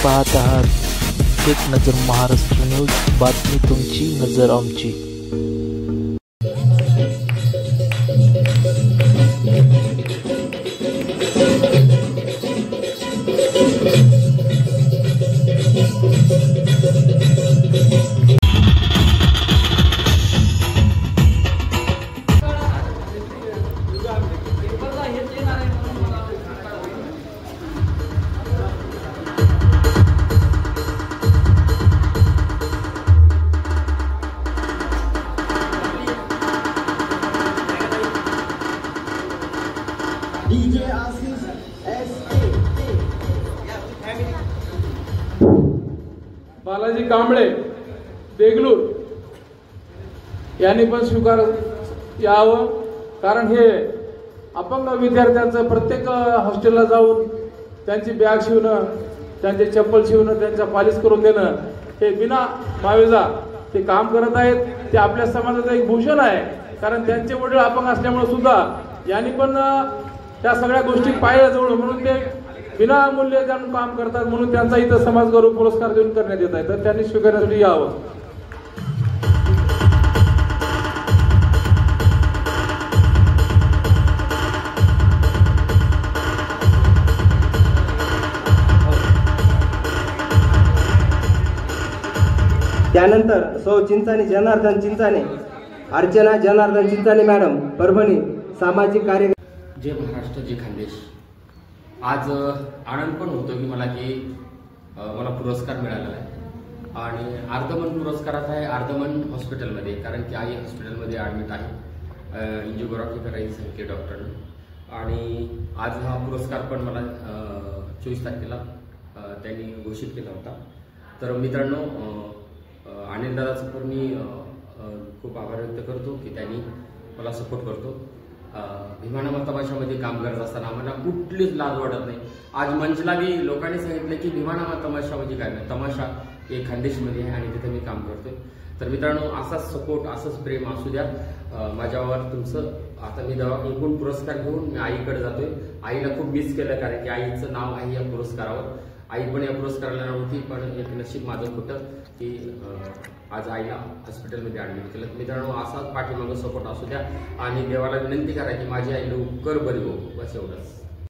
पाहत आहात एक नजर महाराष्ट्र न्यूज, बातमी तुमची नजर आमची। DJ आशीष SA बालाजी कांबळे देगलूर यांनी पण स्वीकार यावं, कारण हे अपंग विद्यार्थ्यांचं प्रत्येक हॉस्टेलला जाऊन त्यांची बॅग शिवणं, त्यांचे चप्पल शिवणं, त्यांच्या पॉलिश करून देणं हे बिना मावेजा ते काम करत आहेत। ते आपल्या समाजाचं एक भूषण आहे, कारण त्यांचे वडील अपंग असल्यामुळे सुद्धा यांनी पण त्या सगळ्या गोष्टी पाहिल्या जवळ, म्हणून ते विनामूल्य जाऊन काम करतात, म्हणून त्यांचा इथं समाज गौरव पुरस्कार देऊन करण्यात येत आहे, तर त्यांनी स्वीकारण्यासाठी यावं। त्यानंतर सौ चिंचाने जनार्दन चिंचाने, अर्चना जनार्दन चिंचाने मॅडम, परभणी, सामाजिक कार्य। जय महाराष्ट्र, जय खानदेश। आज आनंद पण होतो की मला पुरस्कार मिळाला आहे आणि अर्धमन पुरस्कारात आहे अर्धमन हॉस्पिटलमध्ये, कारण की आई हॉस्पिटलमध्ये ॲडमिट आहे, एंजिओग्राफी करायची सांगितली डॉक्टरने। आणि आज हा पुरस्कार पण मला 24 तारखेला त्यांनी घोषित केला होता। तर मित्रांनो, अनिल दादाचं पण मी खूप आभार व्यक्त करतो की त्यांनी मला सपोर्ट करतो। भीमानामा तमाशामध्ये काम करत असताना आम्हाला कुठलीच लाज वाटत नाही। आज मंचला बी लोकांनी सांगितलं की भीमानामा तमाशा म्हणजे काय, तमाशा हे खानदेशमध्ये आहे आणि तिथे मी काम करतोय। तर मित्रांनो, असाच सपोर्ट, असंच प्रेम असू द्या माझ्यावर तुमचं। आता मी एकूण पुरस्कार घेऊन मी आईकडे जातोय। आईला खूप मिस केलं, कारण की आईचं नाव आहे या पुरस्कारावर। आई पण या पुरस्काराला नव्हती, पण एक नशीब माझं खोटं की आज आईला हॉस्पिटलमध्ये ॲडमिट केलं। मित्रांनो, असाच पाठीमागं सपोर्ट असू द्या आणि देवाला विनंती करा की माझी आई लवकर बरी हो, बस एवढंच।